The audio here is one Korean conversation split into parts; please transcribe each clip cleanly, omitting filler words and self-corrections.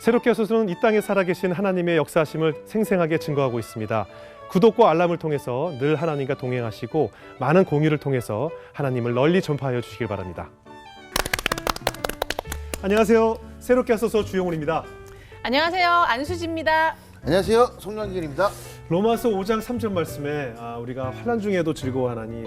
새롭게 하소서는 이 땅에 살아계신 하나님의 역사하심을 생생하게 증거하고 있습니다. 구독과 알람을 통해서 늘 하나님과 동행하시고 많은 공유를 통해서 하나님을 널리 전파하여 주시길 바랍니다. 안녕하세요. 새롭게 하소서 주영훈입니다. 안녕하세요. 안수지입니다. 안녕하세요. 송영길입니다. 로마서 5장 3절 말씀에 우리가 환난 중에도 즐거워하나니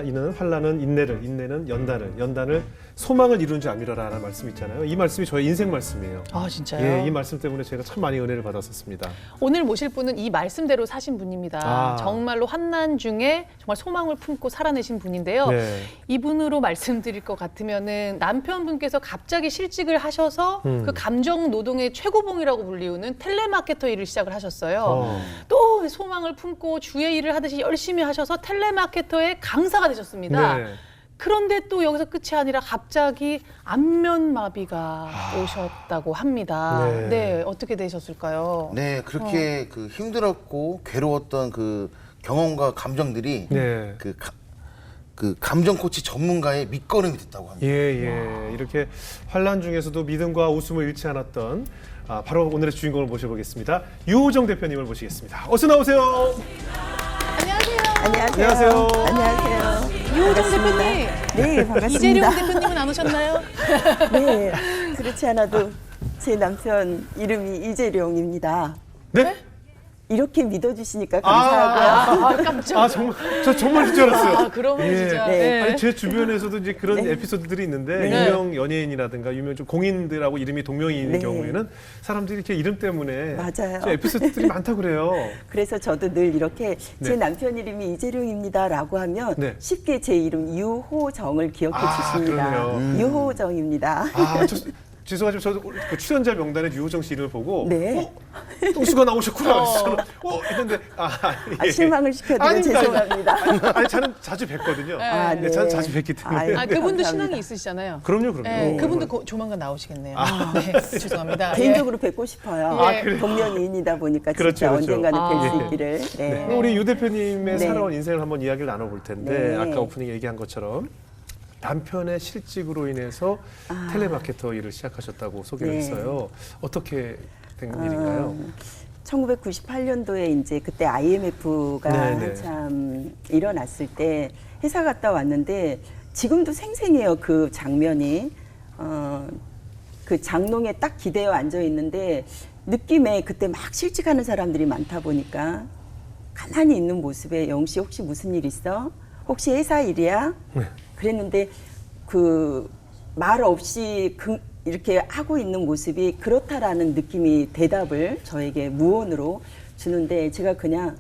이는 환난은 인내를, 인내는 연단을, 연단을 소망을 이루는 줄 아미라라는 말씀 있잖아요. 이 말씀이 저의 인생 말씀이에요. 아, 진짜요? 예, 이 말씀 때문에 제가 참 많이 은혜를 받았었습니다. 오늘 모실 분은 이 말씀대로 사신 분입니다. 정말로 환난 중에 정말 소망을 품고 살아내신 분인데요. 네. 이분으로 말씀드릴 것 같으면은 남편분께서 갑자기 실직을 하셔서 그 감정 노동의 최고봉이라고 불리우는 텔레마케터 일을 시작을 하셨어요. 또 소망을 품고 주의 일을 하듯이 열심히 하셔서 텔레마케터의 강사가 되셨습니다. 네. 그런데 또 여기서 끝이 아니라 갑자기 안면마비가 오셨다고 합니다. 네. 네, 어떻게 되셨을까요? 네, 그렇게 그 힘들었고 괴로웠던 그 경험과 감정들이 네. 그 감정 코치 전문가의 밑거름이 됐다고 합니다. 예. 이렇게 환난 중에서도 믿음과 웃음을 잃지 않았던 바로 오늘의 주인공을 모셔보겠습니다. 유호정 대표님을 모시겠습니다. 어서 나오세요. 안녕하세요. 안녕하세요. 유호정 대표님. 네, 반갑습니다. 이재룡 대표님은 안 오셨나요? 네, 그렇지 않아도 제 남편 이름이 이재룡입니다. 네? 이렇게 믿어주시니까 감사하고요. 깜짝. 정말 저 정말 줄 알았어요. 그러면 예. 진짜. 네. 아니 제 주변에서도 이제 그런 에피소드들이 있는데 네. 유명 연예인이라든가 유명 좀 공인들하고 이름이 동명이인의 네. 경우에는 사람들이 이렇게 이름 때문에 맞아요. 저 에피소드들이 많다고 그래요. 그래서 저도 늘 이렇게 네. 제 남편 이름이 이재룡입니다라고 하면 네. 쉽게 제 이름 유호정을 기억해 주십니다. 그러네요. 유호정입니다. 죄송하지만 저도 그 출연자 명단에 유호정 씨 이름을 보고 네. 똥수가 나오셨구나 했는데 실망을 시켜드려 아닙니다. 죄송합니다. 아니 저는 자주 뵀거든요. 아, 네, 저는 자주 뵀기 때문에. 아이고, 그분도 감사합니다. 신앙이 있으시잖아요. 그럼요. 네, 그분도 조만간 나오시겠네요. 네, 죄송합니다. 개인적으로 뵙고 싶어요. 그래요? 동명이인이다 보니까 그렇죠, 진짜 그렇죠. 언젠가는 뵐 수 예. 있기를. 네. 우리 유 대표님의 네. 살아온 인생을 한번 이야기를 나눠볼 텐데 네. 아까 오프닝에 얘기한 것처럼 남편의 실직으로 인해서 텔레마케터 일을 시작하셨다고 소개를 네. 했어요. 어떻게 된 일인가요? 1998년도에 이제 그때 IMF가 네네. 한참 일어났을 때 회사 갔다 왔는데 지금도 생생해요. 그 장면이. 그 장롱에 딱 기대어 앉아 있는데 느낌에 그때 막 실직하는 사람들이 많다 보니까 가만히 있는 모습에 영씨 혹시 무슨 일 있어? 혹시 회사 일이야? 네. 그랬는데 그 말 없이 이렇게 하고 있는 모습이 그렇다라는 느낌이 대답을 저에게 무언으로 주는데 제가 그냥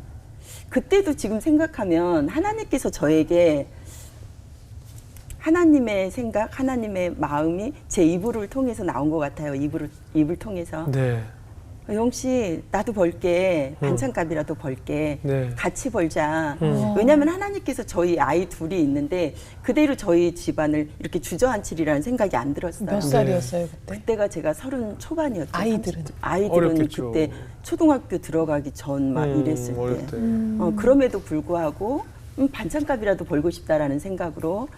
그때도 지금 생각하면 하나님께서 저에게 하나님의 생각, 하나님의 마음이 제 이불을 통해서 나온 것 같아요. 입을 통해서. 네. 영씨 나도 벌게 반찬값이라도 벌게 네. 같이 벌자. 왜냐하면 하나님께서 저희 아이 둘이 있는데 그대로 저희 집안을 이렇게 주저앉히리라는 생각이 안 들었어요. 몇 살이었어요 그때? 그때가 제가 30 초반이었죠. 아이들은? 아이들은 어렵겠죠. 그때 초등학교 들어가기 전 막 이랬을 어릴 때. 때. 그럼에도 불구하고 반찬값이라도 벌고 싶다라는 생각으로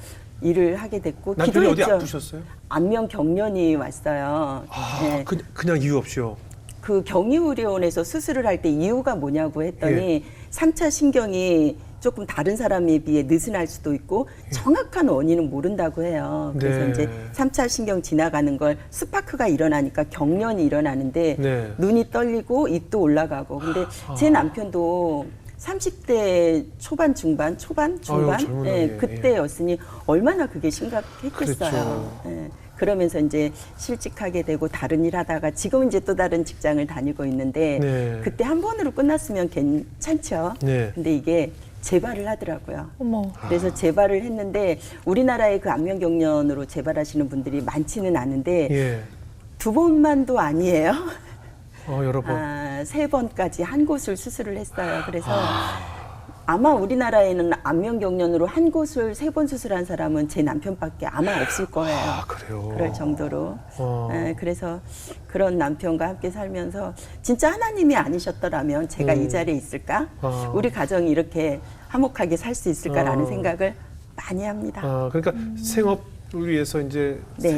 일을 하게 됐고 남편이 어디 기도했죠. 아프셨어요? 안면 경련이 왔어요. 네. 그냥 이유 없이요. 그 경희의료원에서 수술을 할 때 이유가 뭐냐고 했더니 3차 신경이 조금 다른 사람에 비해 느슨할 수도 있고 정확한 원인은 모른다고 해요. 그래서 네. 이제 3차 신경 지나가는 걸 스파크가 일어나니까 경련이 일어나는데 네. 눈이 떨리고 입도 올라가고 근데 제 남편도 30대 초반 중반 젊은 나이에, 그때였으니 얼마나 그게 심각했겠어요. 그렇죠. 예. 그러면서 이제 실직하게 되고 다른 일 하다가 지금 이제 또 다른 직장을 다니고 있는데 네. 그때 한 번으로 끝났으면 괜찮죠. 네. 근데 이게 재발을 하더라고요. 어머. 그래서 재발을 했는데 우리나라에 그 안면경련으로 재발하시는 분들이 많지는 않은데 예. 두 번만도 아니에요. 여러 번. 3번까지 한 곳을 수술을 했어요. 그래서 아마 우리나라에는 안면경련으로 한 곳을 3번 수술한 사람은 제 남편밖에 아마 없을 거예요. 그래요. 그럴 정도로. 그래서 그런 남편과 함께 살면서 진짜 하나님이 아니셨더라면 제가 이 자리에 있을까? 우리 가정이 이렇게 화목하게 살 수 있을까라는 생각을 많이 합니다. 그러니까 생업 위해서 이제 네.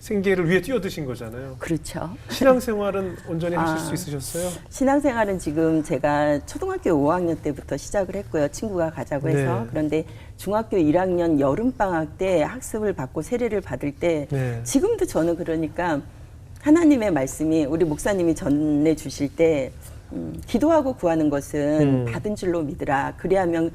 생계를 위해 뛰어드신 거잖아요. 그렇죠. 신앙생활은 온전히 하실 수 있으셨어요? 신앙생활은 지금 제가 초등학교 5학년 때부터 시작을 했고요. 친구가 가자고 해서. 네. 그런데 중학교 1학년 여름방학 때 학습을 받고 세례를 받을 때 네. 지금도 저는 그러니까 하나님의 말씀이 우리 목사님이 전해 주실 때 기도하고 구하는 것은 받은 줄로 믿으라. 그리하면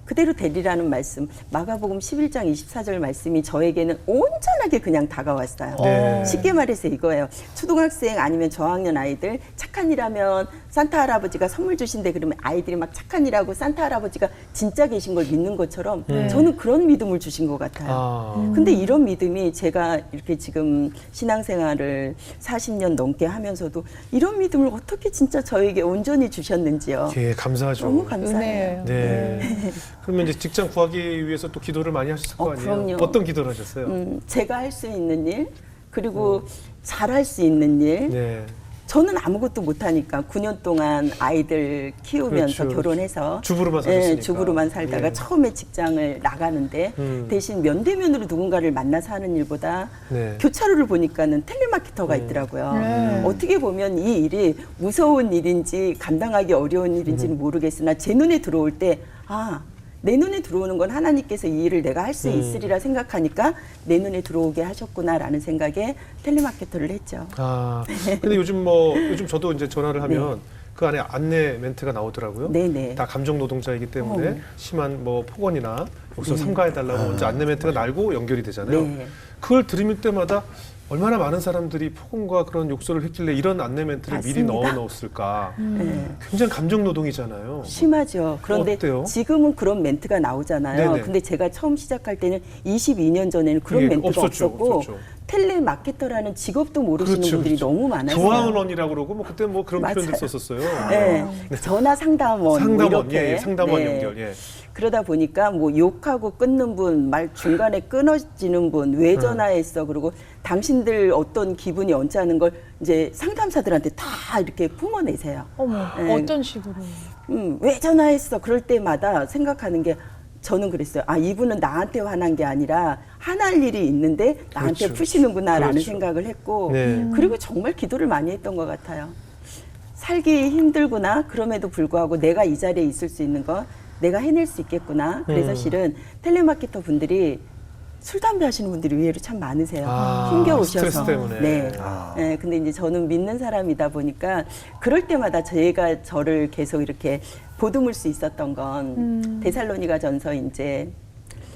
그대로 되리라는 말씀, 마가복음 11장 24절 말씀이 저에게는 온전하게 그냥 다가왔어요. 네. 쉽게 말해서 이거예요. 초등학생 아니면 저학년 아이들 착한 일하면 산타 할아버지가 선물 주신대 그러면 아이들이 막 착한 일하고 산타 할아버지가 진짜 계신 걸 믿는 것처럼 저는 그런 믿음을 주신 것 같아요. 근데 이런 믿음이 제가 이렇게 지금 신앙생활을 40년 넘게 하면서도 이런 믿음을 어떻게 진짜 저에게 온전히 주셨는지요. 예, 감사하죠. 너무 감사해요. 은혜예요. 네. 그러면 이제 직장 구하기 위해서 또 기도를 많이 하셨을 거 아니에요? 그럼요. 어떤 기도를 하셨어요? 제가 할 수 있는 일, 그리고 잘할 수 있는 일. 네. 저는 아무것도 못하니까 9년 동안 아이들 키우면서 그렇죠. 결혼해서 주부로만 사셨으니까. 주부로만 살다가 예. 처음에 직장을 나가는데 대신 면대면으로 누군가를 만나서 하는 일보다 네. 교차로를 보니까는 텔레마케터가 있더라고요. 어떻게 보면 이 일이 무서운 일인지 감당하기 어려운 일인지는 모르겠으나 제 눈에 들어올 때 내 눈에 들어오는 건 하나님께서 이 일을 내가 할 수 있으리라 생각하니까 내 눈에 들어오게 하셨구나라는 생각에 텔레마케터를 했죠. 근데 요즘 요즘 저도 이제 전화를 하면 그 안에 안내 멘트가 나오더라고요. 네네. 다 감정 노동자이기 때문에 심한 폭언이나 여기서 삼가해달라고 먼저 안내 멘트가 날고 연결이 되잖아요. 네. 그걸 들을 때마다 얼마나 많은 사람들이 폭언과 그런 욕설을 했길래 이런 안내 멘트를 미리 맞습니다. 넣어놓았을까. 네. 굉장히 감정 노동이잖아요. 심하죠. 그런데 어때요? 지금은 그런 멘트가 나오잖아요. 네네. 근데 제가 처음 시작할 때는 22년 전에는 그런 예, 멘트가 없었죠, 없었고 없었죠. 텔레마케터라는 직업도 모르시는 그렇죠, 분들이 그렇죠. 너무 많아요. 교환원이라고 그러고 그때 그런 맞아요. 표현들 썼었어요. 네. 전화 상담원, 상담원, 이렇게. 예, 상담원 네. 연결. 예. 그러다 보니까 욕하고 끊는 분, 말 중간에 끊어지는 분, 왜 전화했어? 그리고 당신들 어떤 기분이 언짢은 걸 이제 상담사들한테 다 이렇게 품어내세요. 어머, 네. 어떤 식으로? 왜 전화했어? 그럴 때마다 생각하는 게 저는 그랬어요. 이분은 나한테 화난 게 아니라 화날 일이 있는데 나한테 그렇죠. 푸시는구나라는 그렇죠. 생각을 했고 네. 그리고 정말 기도를 많이 했던 것 같아요. 살기 힘들구나. 그럼에도 불구하고 내가 이 자리에 있을 수 있는 거 내가 해낼 수 있겠구나. 그래서 실은 텔레마케터 분들이 술, 담배 하시는 분들이 의외로 참 많으세요. 힘겨우셔서. 스트레스 때문에. 네. 네. 근데 이제 저는 믿는 사람이다 보니까 그럴 때마다 제가 저를 계속 이렇게 보듬을 수 있었던 건 데살로니가 전서 이제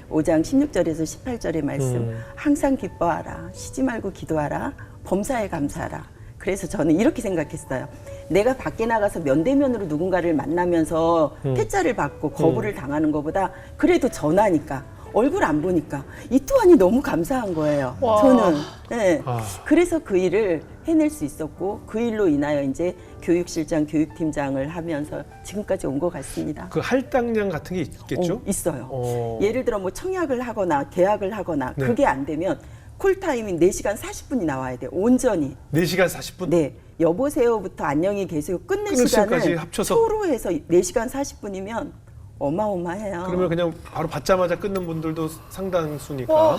5장 16절에서 18절의 말씀. 항상 기뻐하라. 쉬지 말고 기도하라. 범사에 감사하라. 그래서 저는 이렇게 생각했어요. 내가 밖에 나가서 면대면으로 누군가를 만나면서 퇴짜를 받고 거부를 당하는 것보다 그래도 전화니까 얼굴 안 보니까 이 또한이 너무 감사한 거예요. 와. 저는. 네. 그래서 그 일을 해낼 수 있었고 그 일로 인하여 이제 교육실장, 교육팀장을 하면서 지금까지 온 것 같습니다. 그 할당량 같은 게 있겠죠? 있어요. 예를 들어 청약을 하거나 계약을 하거나 네. 그게 안 되면 콜타임이 4시간 40분이 나와야 돼요. 온전히. 4시간 40분? 네. 여보세요부터 안녕히 계세요. 끊는 끊는 시간을 시간까지 합쳐서? 초로해서 4시간 40분이면 어마어마해요. 그러면 그냥 바로 받자마자 끊는 분들도 상당수니까.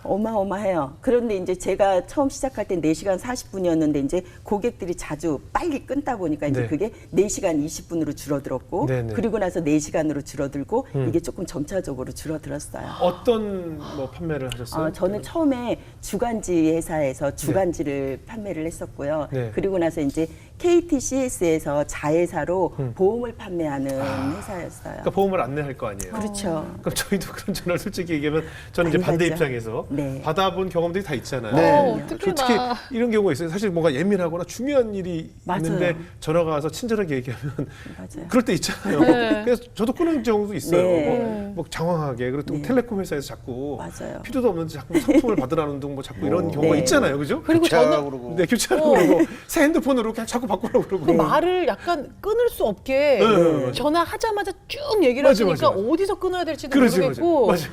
어마어마해요. 그런데 이제 제가 처음 시작할 때 4시간 40분이었는데 이제 고객들이 자주 빨리 끊다 보니까 이제 네. 그게 4시간 20분으로 줄어들었고 네네. 그리고 나서 4시간으로 줄어들고 이게 조금 점차적으로 줄어들었어요. 어떤 판매를 하셨어요? 저는 처음에 주간지 회사에서 주간지를 판매를 했었고요. 네. 그리고 나서 이제 KTCS에서 자회사로 보험을 판매하는 회사였어요. 그러니까 보험을 안내할 거 아니에요. 그렇죠. 그럼 저희도 그런 전화를 솔직히 얘기하면 저는 이제 많이 반대 받죠. 입장에서 네. 받아본 경험들이 다 있잖아요. 네. 어떻게 특히 나. 이런 경우가 있어요. 사실 뭔가 예민하거나 중요한 일이 맞아요. 있는데 전화가 와서 친절하게 얘기하면 맞아요. 그럴 때 있잖아요. 네. 그래서 저도 끊은 경우도 있어요. 네. 뭐 장황하게 그리고 또 네. 텔레콤 회사에서 자꾸 맞아요. 필요도 없는데 자꾸 상품을 받으라는 등 뭐 자꾸 이런 경우가 네. 있잖아요. 그죠? 그리고 저는 교체하라고 그러고. 네, 교체하라고 그러고 새 핸드폰으로 그냥 자꾸 바꾸라고 그러고. 그 말을 약간 끊을 수 없게 네. 전화하자마자 쭉 얘기를 맞아, 하시니까 맞아. 어디서 끊어야 될지도 그러지, 모르겠고 맞아.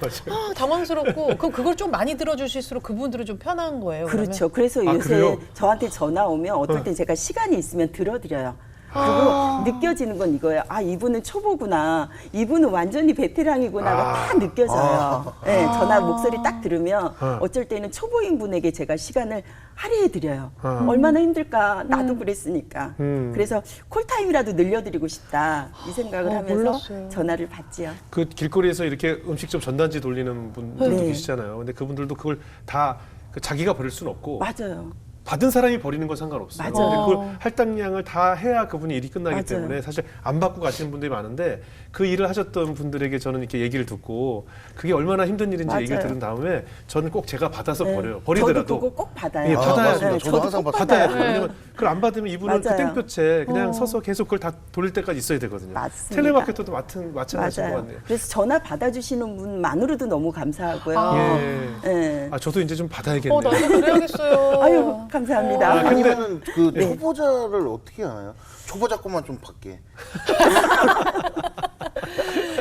당황스럽고 그럼 그걸 좀 많이 들어주실수록 그분들은 좀 편한 거예요. 그렇죠. 그래서 아, 요새 그래요? 저한테 전화 오면 어떨 땐 제가 시간이 있으면 들어드려요. 그리고 느껴지는 건 이거예요. 아, 이분은 초보구나. 이분은 완전히 베테랑이구나가 다 느껴져요. 네, 전화 목소리 딱 들으면 어쩔 때는 초보인 분에게 제가 시간을 할애해 드려요. 얼마나 힘들까. 나도 그랬으니까. 그래서 콜타임이라도 늘려드리고 싶다. 이 생각을 하면서 몰랐어요. 전화를 받지요. 그 길거리에서 이렇게 음식점 전단지 돌리는 분들도 네. 계시잖아요. 근데 그분들도 그걸 다 그 자기가 버릴 수는 없고 맞아요. 받은 사람이 버리는 건 상관없어요. 맞아요. 근데 그걸 할당량을 다 해야 그분이 일이 끝나기 맞아요. 때문에 사실 안 받고 가시는 분들이 많은데 그 일을 하셨던 분들에게 저는 이렇게 얘기를 듣고 그게 얼마나 힘든 일인지 맞아요. 얘기를 들은 다음에 저는 꼭 제가 받아서 네. 버려요. 저도 버리더라도. 그거 꼭 받아요. 예, 받아야 맞습니다. 돼요. 저도 항상 꼭 받아야 돼요. 받아요. 왜냐면 그걸 안 받으면 이분은 그 맞아요. 땡볕에 그냥 서서 계속 그걸 다 돌릴 때까지 있어야 되거든요. 맞습니다. 텔레마케터도 마찬가지인 것 맞아요. 같네요. 그래서 전화 받아주시는 분만으로도 너무 감사하고요. 예. 예. 아, 저도 이제 좀 받아야겠네요. 나도 그래야겠어요. 아유, 감사합니다. 아, 근데- 아니면은 그 초보자를 어떻게 하나요? 초보자 것만 좀 받게.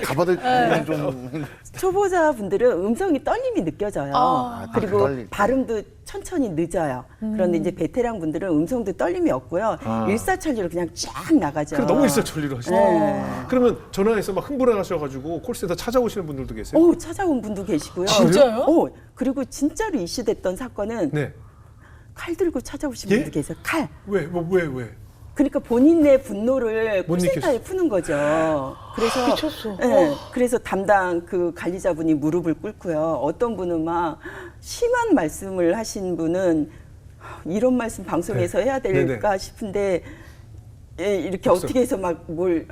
가봐들 좀 초보자분들은 음성이 떨림이 느껴져요. 그리고 떨릴 때. 발음도 천천히 늦어요. 그런데 이제 베테랑 분들은 음성도 떨림이 없고요. 일사천리로 그냥 쫙 나가죠. 그럼 너무 일사천리로 하시죠. 네. 그러면 전화해서 막 흥분해 가셔가지고 콜센터 찾아오시는 분들도 계세요? 찾아온 분도 계시고요. 진짜요? 그리고 진짜로 이슈됐던 사건은 네. 칼 들고 찾아오신 예? 분도 계세요. 칼. 왜? 왜? 그러니까 본인의 분노를 못 콜센터에 느꼈어. 푸는 거죠. 그래서 미쳤어. 그래서 담당 그 관리자분이 무릎을 꿇고요. 어떤 분은 막 심한 말씀을 하신 분은 이런 말씀 방송에서 해야 될까 싶은데 이렇게 없어요. 어떻게 해서 막 뭘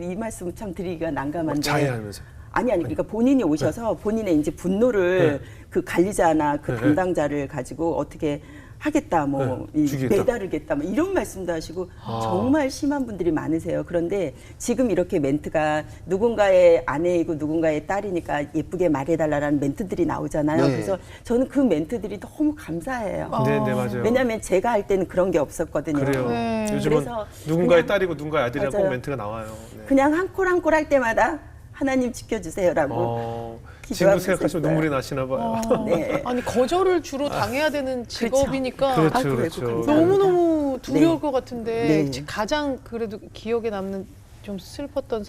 이 말씀 참 드리기가 난감한데. 자해하면서. 아니 그러니까 본인이 오셔서 본인의 이제 분노를 그 관리자나 그 담당자를 가지고 어떻게 하겠다 죽이겠다. 매다르겠다 이런 말씀도 하시고 정말 심한 분들이 많으세요. 그런데 지금 이렇게 멘트가 누군가의 아내이고 누군가의 딸이니까 예쁘게 말해달라는 멘트들이 나오잖아요. 네. 그래서 저는 그 멘트들이 너무 감사해요. 네, 맞아요. 왜냐하면 제가 할 때는 그런 게 없었거든요. 그래요. 네. 요즘은 그래서 누군가의 그냥- 딸이고 누군가의 아들이라고 꼭 맞아요. 멘트가 나와요. 네. 그냥 한 콜 한 콜 할 때마다 하나님 지켜주세요라고 지금도 기도하면서 생각하시면 했어요. 눈물이 나시나 봐요. 네. 아니 거절을 주로 당해야 되는 직업이니까 그렇죠, 아이고, 그렇죠. 감사합니다. 너무너무 두려울 네. 것 같은데 네. 가장 그래도 기억에 남는 좀 슬펐던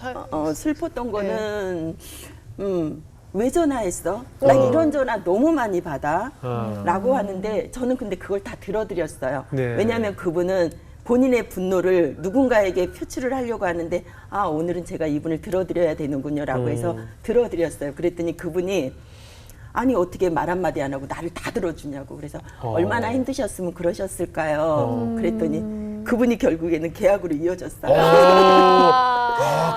슬펐던 거는 왜 전화했어? 나 이런 전화 너무 많이 받아 라고 하는데 저는 근데 그걸 다 들어드렸어요. 네. 왜냐하면 그분은 본인의 분노를 누군가에게 표출을 하려고 하는데 오늘은 제가 이분을 들어드려야 되는군요 라고 해서 들어드렸어요. 그랬더니 그분이 아니 어떻게 말 한마디 안 하고 나를 다 들어주냐고. 그래서 얼마나 힘드셨으면 그러셨을까요? 그랬더니 그분이 결국에는 계약으로 이어졌어요.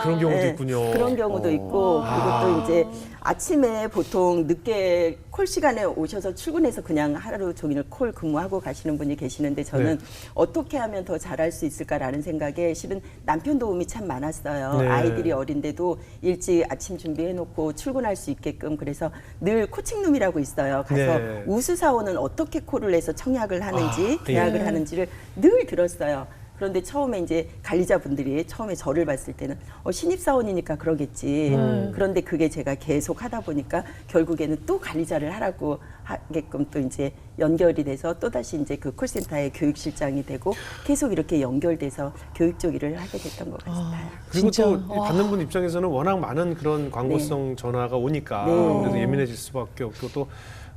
그런 경우도 네, 있군요. 그런 경우도 있고 그리고 또 이제 아침에 보통 늦게 콜 시간에 오셔서 출근해서 그냥 하루 종일 콜 근무하고 가시는 분이 계시는데 저는 네. 어떻게 하면 더 잘할 수 있을까라는 생각에 실은 남편 도움이 참 많았어요. 네. 아이들이 어린데도 일찍 아침 준비해놓고 출근할 수 있게끔 그래서 늘 코칭룸이라고 있어요. 가서 네. 우수사원은 어떻게 콜을 해서 청약을 하는지 계약을 예. 하는지를 늘 들었어요. 그런데 처음에 이제 관리자분들이 처음에 저를 봤을 때는 신입사원이니까 그러겠지. 그런데 그게 제가 계속 하다 보니까 결국에는 또 관리자를 하라고 하게끔 또 이제 연결이 돼서 또다시 이제 그 콜센터의 교육실장이 되고 계속 이렇게 연결돼서 교육 쪽 일을 하게 됐던 것 같아요. 그리고 진짜. 또 받는 분 입장에서는 워낙 많은 그런 광고성 전화가 오니까 네. 아무래도 예민해질 수밖에 없고 또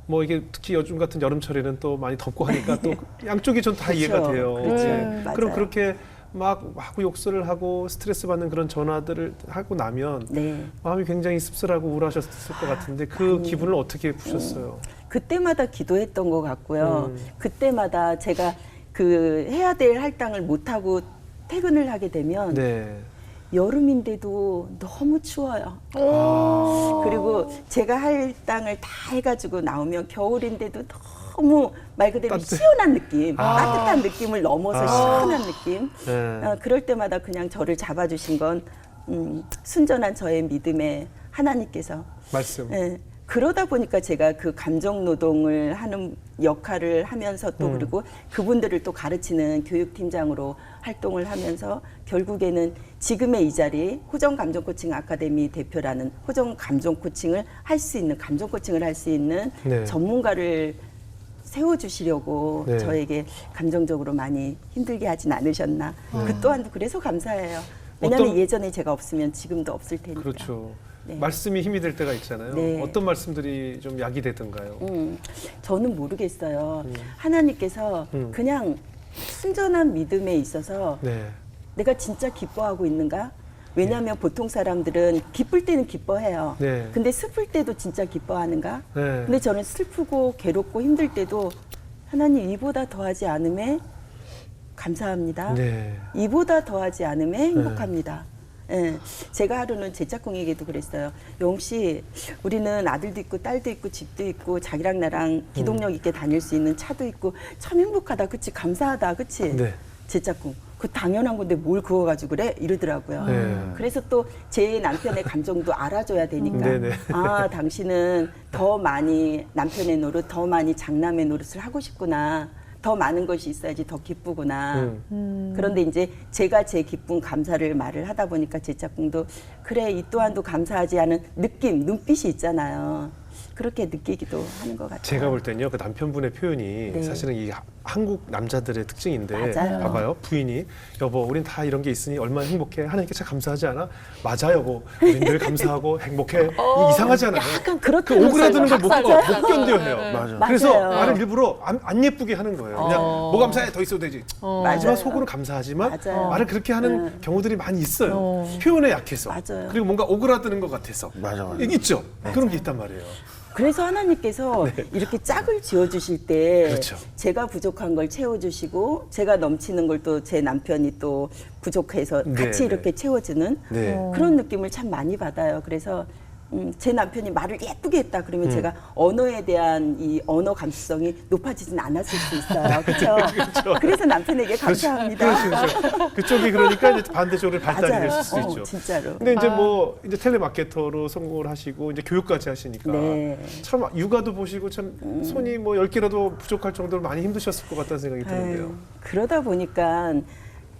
뭐 이게 특히 요즘 같은 여름철에는 또 많이 덥고 하니까 또 양쪽이 전 다 그렇죠. 이해가 돼요. 그렇죠. 네. 맞아요. 그럼 그렇게 막 하고 욕설을 하고 스트레스 받는 그런 전화들을 하고 나면 네. 마음이 굉장히 씁쓸하고 우울하셨을 것 같은데 그 기분을 어떻게 푸셨어요? 그때마다 기도했던 것 같고요. 그때마다 제가 그 해야 될 할당을 못하고 퇴근을 하게 되면 네. 여름인데도 너무 추워요. 그리고 제가 할당을 다 해가지고 나오면 겨울인데도 너무 말 그대로 따뜻해. 시원한 느낌, 따뜻한 느낌을 넘어서 시원한 느낌. 네. 그럴 때마다 그냥 저를 잡아주신 건 순전한 저의 믿음에 하나님께서 말씀. 예. 그러다 보니까 제가 그 감정 노동을 하는 역할을 하면서 또 그리고 그분들을 또 가르치는 교육팀장으로 활동을 하면서 결국에는 지금의 이 자리 호정 감정 코칭 아카데미 대표라는 호정 감정 코칭을 할 수 있는 감정 코칭을 할 수 있는 네. 전문가를 세워주시려고 네. 저에게 감정적으로 많이 힘들게 하진 않으셨나. 그 또한도 그래서 감사해요. 왜냐하면 어떤- 예전에 제가 없으면 지금도 없을 테니까. 그렇죠. 네. 말씀이 힘이 될 때가 있잖아요. 네. 어떤 말씀들이 좀 약이 되던가요? 저는 모르겠어요. 하나님께서 그냥 순전한 믿음에 있어서 네. 내가 진짜 기뻐하고 있는가? 왜냐하면 보통 사람들은 기쁠 때는 기뻐해요. 네. 근데 슬플 때도 진짜 기뻐하는가? 네. 근데 저는 슬프고 괴롭고 힘들 때도 하나님 이보다 더하지 않음에 감사합니다. 네. 이보다 더하지 않음에 행복합니다. 예, 제가 하루는 제 짝꿍에게도 그랬어요. 영웅 씨, 우리는 아들도 있고 딸도 있고 집도 있고 자기랑 나랑 기동력 있게 다닐 수 있는 차도 있고 참 행복하다, 그치? 감사하다, 그치? 네. 제 짝꿍. 그 당연한 건데 뭘 그거 가지고 그래? 이러더라고요. 네. 그래서 또 제 남편의 감정도 알아줘야 되니까. 네네. 아, 당신은 더 많이 남편의 노릇, 더 많이 장남의 노릇을 하고 싶구나. 더 많은 것이 있어야지 더 기쁘구나. 그런데 이제 제가 제 기쁨 감사를 말을 하다 보니까 제 짝꿍도 그래 이 또한도 감사하지 않은 느낌, 눈빛이 있잖아요. 그렇게 느끼기도 하는 것 같아요. 제가 볼 때는요, 그 남편분의 표현이 네. 사실은 이 한국 남자들의 특징인데, 맞아요. 봐봐요, 부인이 여보, 우린 다 이런 게 있으니 얼마나 행복해. 하나님께 참 감사하지 않아? 맞아, 여보. 우린 늘 감사하고 행복해. 이상하잖아요. 약간 그 그렇다면서요. 오그라드는 걸 못 박살 견뎌 해요. 네. 맞아. 그래서 맞아요. 말을 일부러 안 예쁘게 하는 거예요. 그냥 뭐 감사해 더 있어도 되지. 하지만 맞아요. 속으로 감사하지만 맞아요. 말을 그렇게 하는 경우들이 많이 있어요. 표현에 약해서. 맞아요. 그리고 뭔가 오그라드는 것 같아서. 맞아. 있죠. 그런 게 있단 말이에요. 그래서 하나님께서 이렇게 짝을 지어주실 때 네. 그렇죠. 제가 부족한 걸 채워주시고 제가 넘치는 걸 또 제 남편이 또 부족해서 네, 같이 네. 이렇게 채워주는 네. 그런 느낌을 참 많이 받아요. 그래서 제 남편이 말을 예쁘게 했다 그러면 제가 언어에 대한 이 언어 감수성이 높아지진 않았을 수 있어요. 그렇죠? 그래서 남편에게 감사합니다. 그렇죠. 그쪽이 그러니까 이제 반대쪽으로 발달이 맞아요. 될 수 있죠. 진짜로. 근데 이제 뭐 이제 텔레마케터로 성공을 하시고 이제 교육까지 하시니까 네. 참 육아도 보시고 참 손이 뭐 10개라도 부족할 정도로 많이 힘드셨을 것 같다는 생각이 드는데요. 아유, 그러다 보니까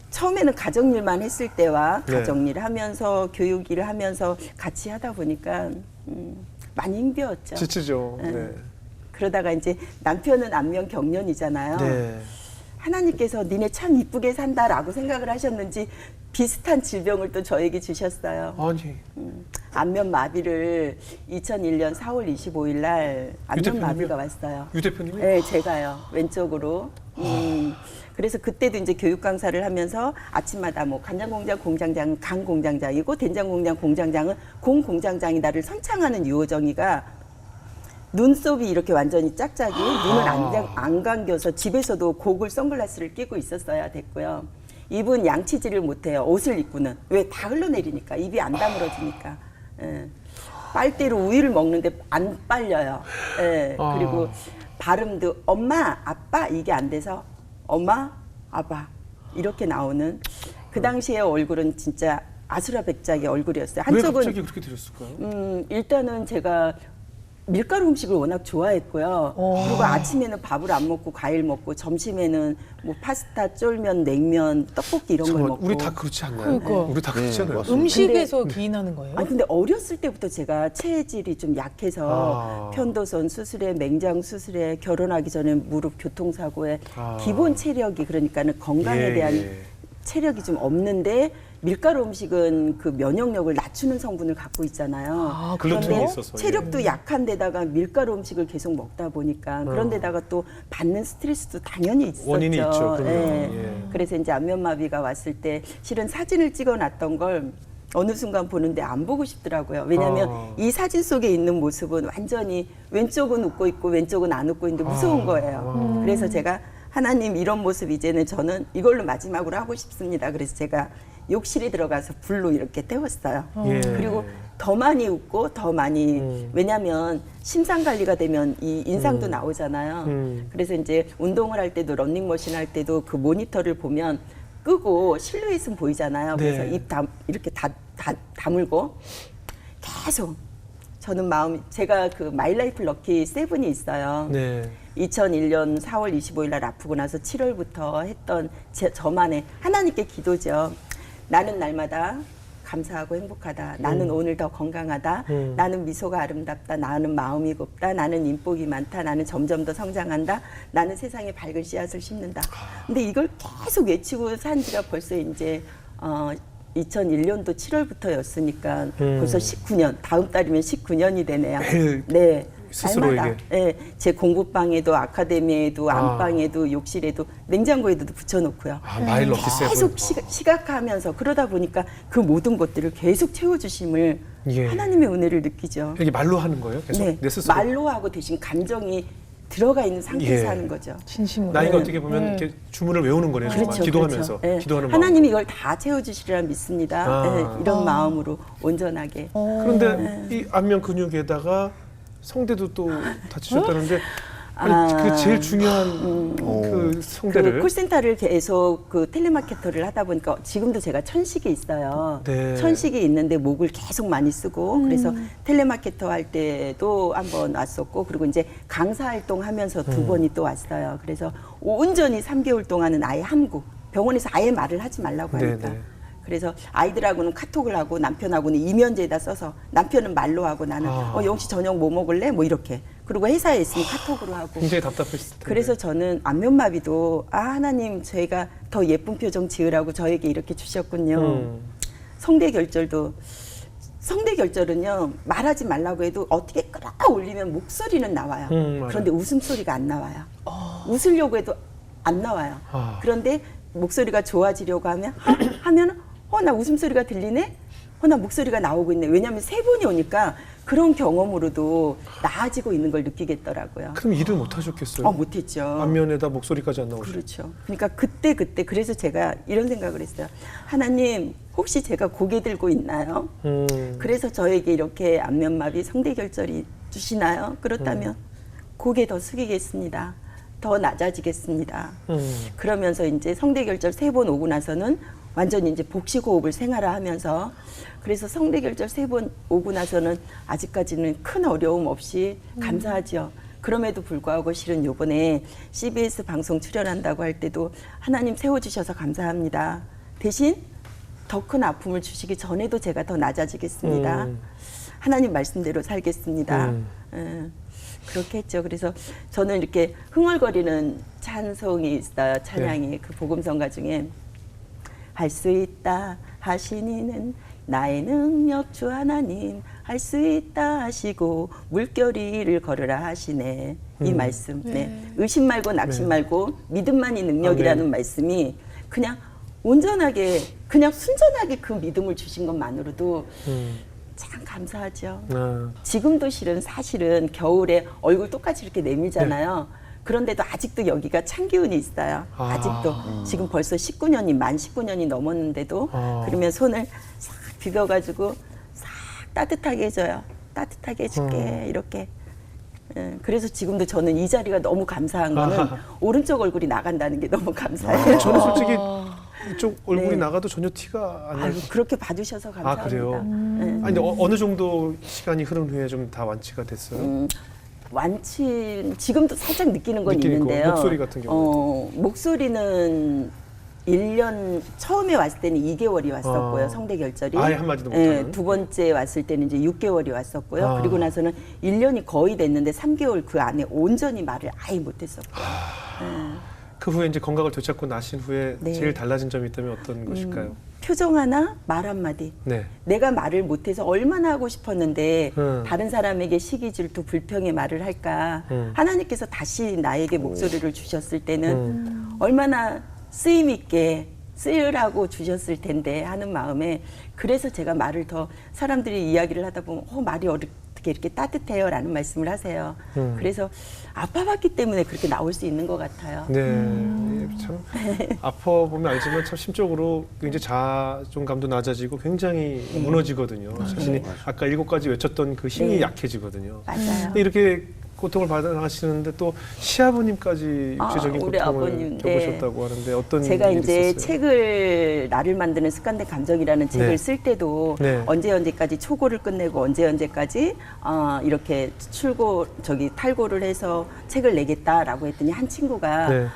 처음에는 가정일만 했을 때와 네. 가정일 하면서 교육 일을 하면서 같이 하다 보니까 많이 힘들었죠. 지치죠. 네. 그러다가 이제 남편은 안면 경련이잖아요. 네. 하나님께서 니네 참 이쁘게 산다라고 생각을 하셨는지 비슷한 질병을 또 저에게 주셨어요. 아니. 안면 마비를 2001년 4월 25일 날 안면 대표님이요? 마비가 왔어요. 유 대표님이? 네, 제가요. 왼쪽으로. 그래서 그때도 이제 교육 강사를 하면서 아침마다 뭐 간장공장 공장장은 강 공장장이고 된장공장 공장장은 공 공장장이다를 선창하는 유호정이가 눈썹이 이렇게 완전히 짝짝이 눈을 안 감겨서 집에서도 고글 선글라스를 끼고 있었어야 됐고요. 입은 양치질을 못해요. 옷을 입고는. 왜? 다 흘러내리니까. 입이 안 다물어지니까. 예. 빨대로 우유를 먹는데 안 빨려요. 예. 그리고 발음도 엄마, 아빠 이게 안 돼서 엄마, 아빠 이렇게 나오는 그 당시의 얼굴은 진짜 아수라백작의 얼굴이었어요. 왜 한쪽은 갑자기 그렇게 되셨을까요? 일단은 제가 밀가루 음식을 워낙 좋아했고요. 그리고 아침에는 밥을 안 먹고 과일 먹고 점심에는 뭐 파스타, 쫄면, 냉면, 떡볶이 이런 걸 정말 먹고. 우리 다 그렇지 않나요? 그러니까. 우리 다 그렇지 네, 않아요? 맞습니다. 음식에서 기인하는 거예요? 아니 근데 어렸을 때부터 제가 체질이 좀 약해서 편도선 수술에 맹장 수술에 결혼하기 전에 무릎 교통사고에 기본 체력이 그러니까는 건강에 예, 대한 예. 체력이 좀 없는데 밀가루 음식은 그 면역력을 낮추는 성분을 갖고 있잖아요. 아, 글루텐이 그런데 있어서, 체력도 약한 데다가 밀가루 음식을 계속 먹다 보니까 그런 데다가 또 받는 스트레스도 당연히 있었죠. 원인이 있죠, 그럼요. 예. 예. 그래서 이제 안면마비가 왔을 때 실은 사진을 찍어놨던 걸 어느 순간 보는데 안 보고 싶더라고요. 왜냐하면 이 사진 속에 있는 모습은 완전히 왼쪽은 웃고 있고 왼쪽은 안 웃고 있는데 무서운 거예요. 그래서 제가 하나님 이런 모습 이제는 저는 이걸로 마지막으로 하고 싶습니다. 그래서 제가 욕실에 들어가서 불로 이렇게 태웠어요. 예. 그리고 더 많이 웃고 더 많이 왜냐하면 심장 관리가 되면 이 인상도 나오잖아요. 그래서 이제 운동을 할 때도 런닝머신 할 때도 그 모니터를 보면 끄고 실루엣은 보이잖아요. 그래서 네. 입 이렇게 다물고 계속 저는 제가 그 마이라이프 럭키 7이 있어요. 네. 2001년 4월 25일 날 아프고 나서 7월부터 했던 저만의 하나님께 기도죠. 나는 날마다 감사하고 행복하다. 나는 오늘 더 건강하다. 나는 미소가 아름답다. 나는 마음이 곱다. 나는 인복이 많다. 나는 점점 더 성장한다. 나는 세상에 밝은 씨앗을 심는다. 근데 이걸 계속 외치고 산 지가 벌써 이제 2001년도 7월부터였으니까 벌써 19년, 다음 달이면 19년이 되네요. 네. 스스로에게. 날마다, 네, 제 공부방에도 아카데미에도 안방에도 욕실에도 냉장고에도 붙여놓고요. 마일 러키스에 계속 시각화하면서 그러다 보니까 그 모든 것들을 계속 채워주심을 예. 하나님의 은혜를 느끼죠. 여기 말로 하는 거예요? 계속 네, 내 스스로. 말로 하고 대신 감정이 들어가 있는 상태에서 예. 하는 거죠. 진심으로. 나이가 어떻게 보면 이렇게 주문을 외우는 거네요. 정말. 그렇죠, 기도하면서. 그렇죠. 예. 기도하는 하나님이 이걸 다 채워주시리라 믿습니다. 아. 예, 이런 마음으로 온전하게. 그런데 이 안면 근육에다가 성대도 또 다치셨다는데 아니, 그 제일 중요한 그 성대를 그 콜센터를 계속 그 텔레마케터를 하다 보니까 지금도 제가 천식이 있어요. 네. 천식이 있는데 목을 계속 많이 쓰고 그래서 텔레마케터 할 때도 한번 왔었고 그리고 이제 강사 활동하면서 두 번이 또 왔어요. 그래서 온전히 3개월 동안은 아예 함구 병원에서 아예 말을 하지 말라고 하니까. 네네. 그래서 아이들하고는 카톡을 하고 남편하고는 이면제에다 써서 남편은 말로 하고 나는 영씨 저녁 뭐 먹을래? 뭐 이렇게. 그리고 회사에 있으면 카톡으로 하고. 굉장히 답답했을 텐데. 그래서 저는 안면마비도 하나님 저희가 더 예쁜 표정 지으라고 저에게 이렇게 주셨군요. 성대결절도 성대결절은요 말하지 말라고 해도 어떻게 끌어올리면 목소리는 나와요. 그런데 웃음소리가 안 나와요. 웃으려고 해도 안 나와요. 그런데 목소리가 좋아지려고 하면 나 웃음소리가 들리네? 나 목소리가 나오고 있네. 왜냐하면 세 번이 오니까 그런 경험으로도 나아지고 있는 걸 느끼겠더라고요. 그럼 일을 못 하셨겠어요? 못했죠. 안면에다 목소리까지 안 나오시고. 그렇죠. 그러니까 그때 그래서 제가 이런 생각을 했어요. 하나님 혹시 제가 고개 들고 있나요? 그래서 저에게 이렇게 안면마비 성대결절이 주시나요? 그렇다면 고개 더 숙이겠습니다. 더 낮아지겠습니다. 그러면서 이제 성대결절 3번 오고 나서는 완전히 이제 복식호흡을 생활화하면서 그래서 성대결절 3번 오고 나서는 아직까지는 큰 어려움 없이 감사하죠. 그럼에도 불구하고 실은 요번에 CBS 방송 출연한다고 할 때도 하나님 세워주셔서 감사합니다. 대신 더 큰 아픔을 주시기 전에도 제가 더 낮아지겠습니다. 하나님 말씀대로 살겠습니다. 그렇게 했죠. 그래서 저는 이렇게 흥얼거리는 찬송이 있어요. 찬양이 네. 그 복음성가 중에 할 수 있다 하시니는 나의 능력 주 하나님 할 수 있다 하시고 물결 위를 걸으라 하시네. 이 말씀. 네. 의심 말고 낙심 말고 믿음만이 능력이라는 아멘. 말씀이 그냥 온전하게 그냥 순전하게 그 믿음을 주신 것만으로도 참 감사하죠. 지금도 사실은 겨울에 얼굴 똑같이 이렇게 내밀잖아요. 그런데도 아직도 여기가 찬 기운이 있어요. 아직도. 지금 벌써 19년이 만 19년이 넘었는데도 그러면 손을 싹 비벼가지고 싹 따뜻하게 해줘요. 따뜻하게 해줄게 이렇게. 그래서 지금도 저는 이 자리가 너무 감사한 거는 오른쪽 얼굴이 나간다는 게 너무 감사해요. 저는 솔직히 이쪽 얼굴이 네. 나가도 전혀 티가 안 나요. 그렇게 봐주셔서 감사합니다. 그래요? 네. 아니, 근데 어느 정도 시간이 흐른 후에 좀 다 완치가 됐어요? 지금도 살짝 느끼는 건 느끼는 거, 있는데요. 목소리 같은 경우는? 목소리는 1년 처음에 왔을 때는 2개월이 왔었고요. 성대결절이. 아예 한마디도 못하는? 두 번째 왔을 때는 이제 6개월이 왔었고요. 그리고 나서는 1년이 거의 됐는데 3개월 그 안에 온전히 말을 아예 못했었고요. 그 후에 이제 건강을 되찾고 나신 후에 네. 제일 달라진 점이 있다면 어떤 것일까요? 표정 하나, 말 한마디. 네. 내가 말을 못해서 얼마나 하고 싶었는데 다른 사람에게 시기 질투 불평의 말을 할까. 하나님께서 다시 나에게 목소리를 주셨을 때는 얼마나 쓰임 있게 쓰으라고 주셨을 텐데 하는 마음에 그래서 제가 말을 더 사람들이 이야기를 하다 보면 말이 어떻게 이렇게 따뜻해요 라는 말씀을 하세요. 그래서 아파봤기 때문에 그렇게 나올 수 있는 것 같아요. 네. 참 아파보면 알지만 참 심적으로 굉장히 자존감도 낮아지고 굉장히 무너지거든요. 자신이 아까 7가지 외쳤던 그 힘이 네. 약해지거든요. 맞아요. 근데 이렇게 고통을 받아가시는데 또 시아버님까지 육체적인 우리 고통을 아버님, 네. 겪으셨다고 하는데 어떤 제가 일이 이제 있었어요? 책을 나를 만드는 습관된 감정이라는 책을 네. 쓸 때도 네. 언제까지 초고를 끝내고 언제까지 이렇게 탈고를 해서 책을 내겠다라고 했더니 한 친구가 네.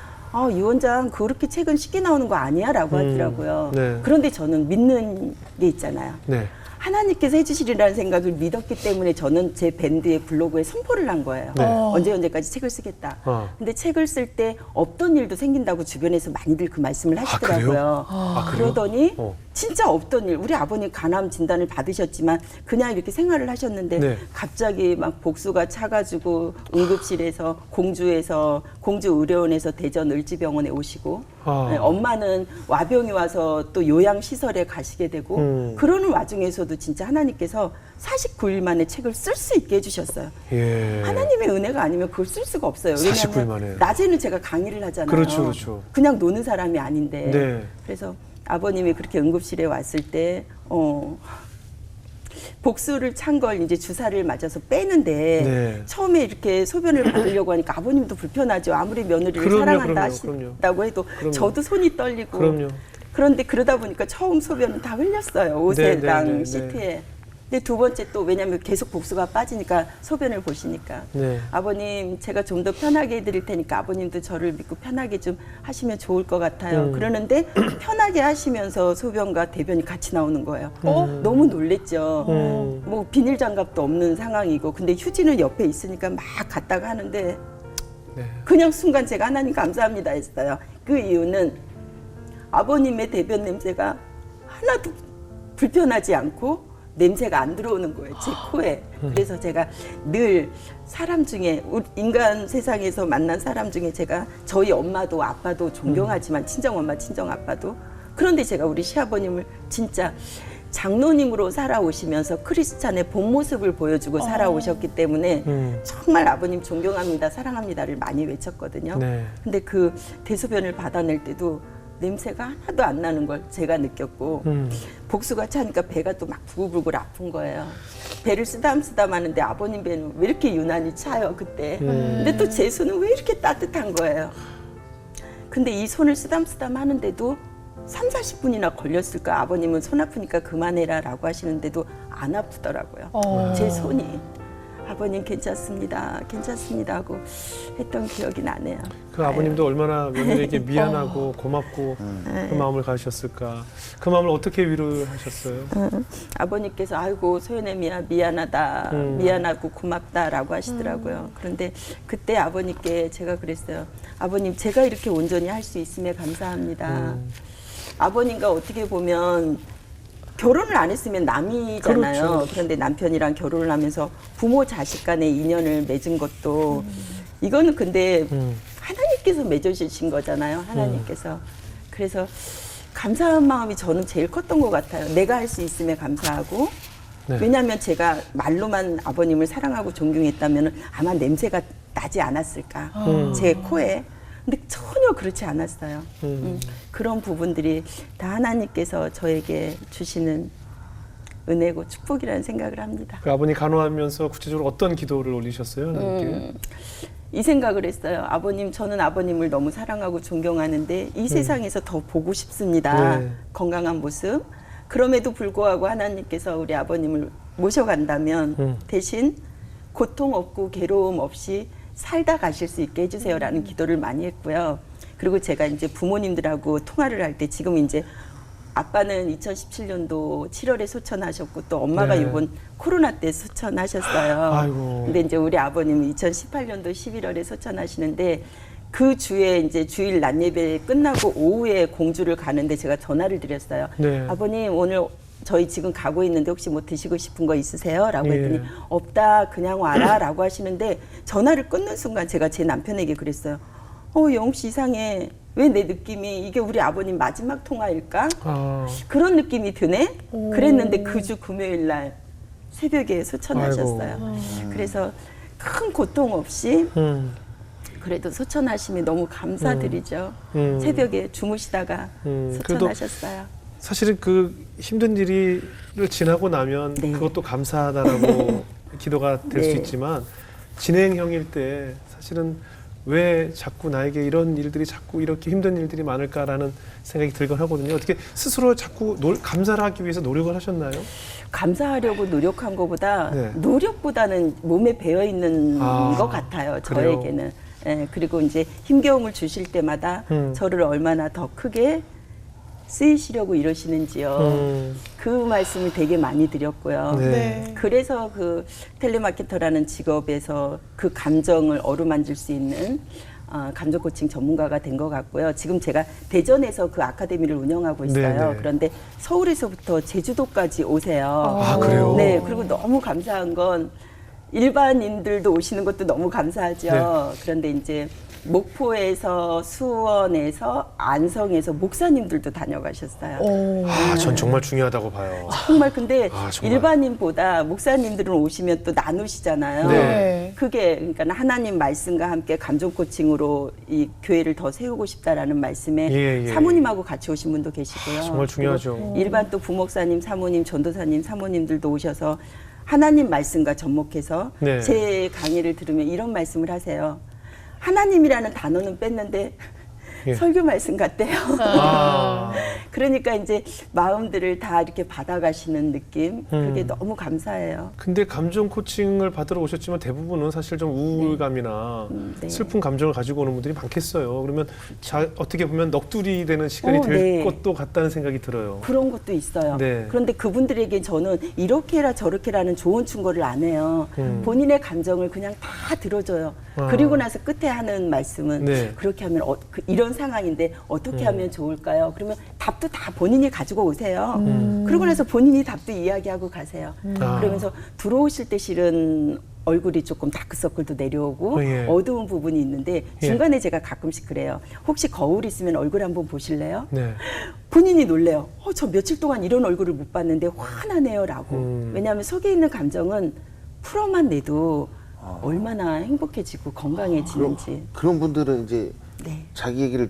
이 원장 그렇게 책은 쉽게 나오는 거 아니야라고 하더라고요. 네. 그런데 저는 믿는 게 있잖아요. 네. 하나님께서 해주시리라는 생각을 믿었기 때문에 저는 제 밴드의 블로그에 선포를 한 거예요. 네. 언제까지 책을 쓰겠다. 근데 책을 쓸 때 없던 일도 생긴다고 주변에서 많이들 그 말씀을 하시더라고요. 그래요? 그래요? 그러더니 어. 진짜 없던 일. 우리 아버님 간암 진단을 받으셨지만 그냥 이렇게 생활을 하셨는데 네. 갑자기 막 복수가 차가지고 응급실에서 공주 의료원에서 대전 을지병원에 오시고 네, 엄마는 와병이 와서 또 요양시설에 가시게 되고 그러는 와중에서도 진짜 하나님께서 49일 만에 책을 쓸 수 있게 해주셨어요. 예. 하나님의 은혜가 아니면 그걸 쓸 수가 없어요. 49일 만에. 왜냐하면 낮에는 제가 강의를 하잖아요. 그렇죠, 그렇죠. 그냥 노는 사람이 아닌데. 네. 그래서 아버님이 그렇게 응급실에 왔을 때 복수를 찬 걸 이제 주사를 맞아서 빼는데 네. 처음에 이렇게 소변을 받으려고 하니까 아버님도 불편하죠. 아무리 며느리를 그럼요, 사랑한다 그럼요, 하신다고 해도 그럼요. 저도 손이 떨리고 그럼요. 그런데 그러다 보니까 처음 소변은 다 흘렸어요. 옷에랑 네, 네, 네, 시트에. 근데 두 번째 또 왜냐하면 계속 복수가 빠지니까 소변을 보시니까 네. 아버님 제가 좀 더 편하게 해드릴 테니까 아버님도 저를 믿고 편하게 좀 하시면 좋을 것 같아요. 그러는데 편하게 하시면서 소변과 대변이 같이 나오는 거예요. 너무 놀랬죠. 뭐 비닐 장갑도 없는 상황이고 근데 휴지는 옆에 있으니까 막 갔다가 하는데 네. 그냥 순간 제가 하나님 감사합니다 했어요. 그 이유는 아버님의 대변 냄새가 하나도 불편하지 않고 냄새가 안 들어오는 거예요, 제 코에. 그래서 제가 늘 사람 중에, 인간 세상에서 만난 사람 중에 제가 저희 엄마도 아빠도 존경하지만, 친정엄마, 친정아빠도. 그런데 제가 우리 시아버님을 진짜 장로님으로 살아오시면서 크리스찬의 본 모습을 보여주고 살아오셨기 때문에 정말 아버님 존경합니다, 사랑합니다를 많이 외쳤거든요. 네. 근데 그 대소변을 받아낼 때도 냄새가 하나도 안 나는 걸 제가 느꼈고 복수가 차니까 배가 또 막 부글부글 아픈 거예요. 배를 쓰담쓰담 하는데 아버님 배는 왜 이렇게 유난히 차요 그때. 근데 또 제 손은 왜 이렇게 따뜻한 거예요. 근데 이 손을 쓰담쓰담 하는데도 30-40분이나 걸렸을까. 아버님은 손 아프니까 그만해라 라고 하시는데도 안 아프더라고요. 제 손이. 아버님 괜찮습니다. 괜찮습니다 하고 했던 기억이 나네요. 그 아버님도 얼마나 며느리에게 미안하고 고맙고 그 마음을 가지셨을까. 그 마음을 어떻게 위로하셨어요? 아버님께서 아이고 소연애미야 미안하다. 미안하고 고맙다라고 하시더라고요. 그런데 그때 아버님께 제가 그랬어요. 아버님 제가 이렇게 온전히 할 수 있음에 감사합니다. 아버님과 어떻게 보면 결혼을 안 했으면 남이잖아요. 그렇죠. 그런데 남편이랑 결혼을 하면서 부모 자식 간의 인연을 맺은 것도 이거는 근데 하나님께서 맺어주신 거잖아요. 하나님께서. 그래서 감사한 마음이 저는 제일 컸던 것 같아요. 내가 할 수 있음에 감사하고. 네. 왜냐하면 제가 말로만 아버님을 사랑하고 존경했다면 아마 냄새가 나지 않았을까. 제 코에. 근데 전혀 그렇지 않았어요. 그런 부분들이 다 하나님께서 저에게 주시는 은혜고 축복이라는 생각을 합니다. 그 아버님 간호하면서 구체적으로 어떤 기도를 올리셨어요? 하나님께? 이 생각을 했어요. 아버님, 저는 아버님을 너무 사랑하고 존경하는데 이 세상에서 더 보고 싶습니다. 네. 건강한 모습. 그럼에도 불구하고 하나님께서 우리 아버님을 모셔간다면 대신 고통 없고 괴로움 없이 살다 가실 수 있게 해주세요라는 기도를 많이 했고요. 그리고 제가 이제 부모님들하고 통화를 할 때 지금 이제 아빠는 2017년도 7월에 소천하셨고 또 엄마가 네. 이번 코로나 때 소천하셨어요. 아이고. 근데 이제 우리 아버님은 2018년도 11월에 소천하시는데 그 주에 이제 주일 낮 예배 끝나고 오후에 공주를 가는데 제가 전화를 드렸어요. 네. 아버님 오늘 저희 지금 가고 있는데 혹시 뭐 드시고 싶은 거 있으세요? 라고 예. 했더니 없다 그냥 와라 라고 하시는데 전화를 끊는 순간 제가 제 남편에게 그랬어요. 영웅 씨 이상해. 왜 내 느낌이 이게 우리 아버님 마지막 통화일까? 그런 느낌이 드네? 그랬는데 그 주 금요일 날 새벽에 소천하셨어요. 그래서 큰 고통 없이 그래도 소천하심이 너무 감사드리죠. 새벽에 주무시다가 소천하셨어요. 사실은 그 힘든 일을 지나고 나면 네. 그것도 감사하다라고 기도가 될 수 네. 있지만 진행형일 때 사실은 왜 자꾸 나에게 이런 일들이 자꾸 이렇게 힘든 일들이 많을까라는 생각이 들곤 하거든요. 어떻게 스스로 자꾸 감사를 하기 위해서 노력을 하셨나요? 감사하려고 노력한 것보다 네. 노력보다는 몸에 배어 있는 아, 것 같아요. 그래요? 저에게는. 예, 그리고 이제 힘겨움을 주실 때마다 저를 얼마나 더 크게 쓰이시려고 이러시는지요. 그 말씀을 되게 많이 드렸고요. 네. 그래서 그 텔레마케터라는 직업에서 그 감정을 어루만질 수 있는 감정 코칭 전문가가 된 것 같고요. 지금 제가 대전에서 그 아카데미를 운영하고 있어요. 네네. 그런데 서울에서부터 제주도까지 오세요. 아, 그래요? 네, 그리고 너무 감사한 건 일반인들도 오시는 것도 너무 감사하죠. 네. 그런데 이제 목포에서 수원에서 안성에서 목사님들도 다녀가셨어요. 아, 전 정말 중요하다고 봐요. 정말 근데 정말. 일반인보다 목사님들은 오시면 또 나누시잖아요. 네. 그게 그러니까 하나님 말씀과 함께 감정 코칭으로 이 교회를 더 세우고 싶다라는 말씀에 예, 예. 사모님하고 같이 오신 분도 계시고요. 정말 중요하죠. 그리고 일반 또 부목사님, 사모님, 전도사님, 사모님들도 오셔서 하나님 말씀과 접목해서 네. 제 강의를 들으면 이런 말씀을 하세요. 하나님이라는 단어는 뺐는데 예. 설교 말씀 같대요. 아. 그러니까 이제 마음들을 다 이렇게 받아가시는 느낌, 그게 너무 감사해요. 근데 감정 코칭을 받으러 오셨지만 대부분은 사실 좀 우울감이나 네. 슬픈 감정을 가지고 오는 분들이 많겠어요. 그러면 어떻게 보면 넋두리 되는 시간이 될 네. 것도 같다는 생각이 들어요. 그런 것도 있어요. 네. 그런데 그분들에게 저는 이렇게라 저렇게라는 조언 충고를 안 해요. 본인의 감정을 그냥 다 들어줘요. 아. 그리고 나서 끝에 하는 말씀은 네. 그렇게 하면 이런 상황인데 어떻게 하면 좋을까요? 그러면 답도 다 본인이 가지고 오세요. 그러고 나서 본인이 답도 이야기하고 가세요. 아. 그러면서 들어오실 때 실은 얼굴이 조금 다크서클도 내려오고 예. 어두운 부분이 있는데 예. 중간에 제가 가끔씩 그래요. 혹시 거울 있으면 얼굴 한번 보실래요? 네. 본인이 놀래요. 저 며칠 동안 이런 얼굴을 못 봤는데 화나네요 라고. 왜냐하면 속에 있는 감정은 풀어만 내도 얼마나 행복해지고 건강해지는지. 그런 분들은 이제 네. 자기 얘기를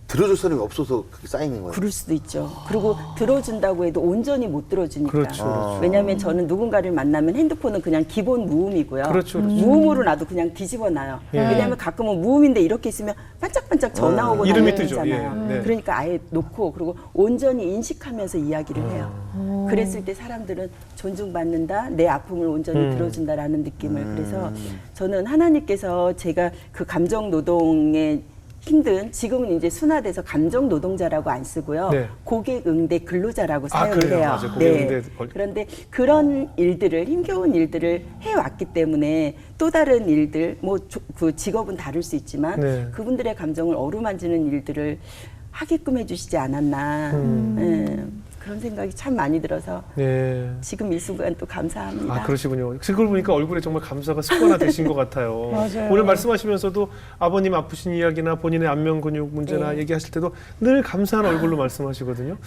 들어줄 사람이 없어서 그게 쌓이는 거예요. 그럴 수도 있죠. 그리고 들어준다고 해도 온전히 못 들어주니까. 그렇죠, 그렇죠. 왜냐하면 저는 누군가를 만나면 핸드폰은 그냥 기본 무음이고요. 그렇죠, 그렇죠. 무음으로 놔도 그냥 뒤집어 놔요. 예. 왜냐하면 가끔은 무음인데 이렇게 있으면 반짝반짝 전화 오고 이름이 뜨죠. 다니잖아요. 예. 네. 그러니까 아예 놓고 그리고 온전히 인식하면서 이야기를 해요. 그랬을 때 사람들은 존중받는다, 내 아픔을 온전히 들어준다라는 느낌을. 그래서 저는 하나님께서 제가 그 감정 노동에 힘든 지금은 이제 순화돼서 감정 노동자라고 안 쓰고요. 네. 고객 응대 근로자라고 아, 사용을 그래요? 해요. 맞아요. 고객 응대 그런데 그런 일들을 힘겨운 일들을 해왔기 때문에 또 다른 일들 뭐 그 직업은 다를 수 있지만 네. 그분들의 감정을 어루만지는 일들을 하게끔 해주시지 않았나 예, 그런 생각이 참 많이 들어서 네. 지금 이 순간 또 감사합니다. 아, 그러시군요. 그걸 보니까 얼굴에 정말 감사가 습관화 되신 것 같아요. 맞아요. 오늘 말씀하시면서도 아버님 아프신 이야기나 본인의 안면 근육 문제나 네. 얘기하실 때도 늘 감사한 얼굴로 말씀하시거든요.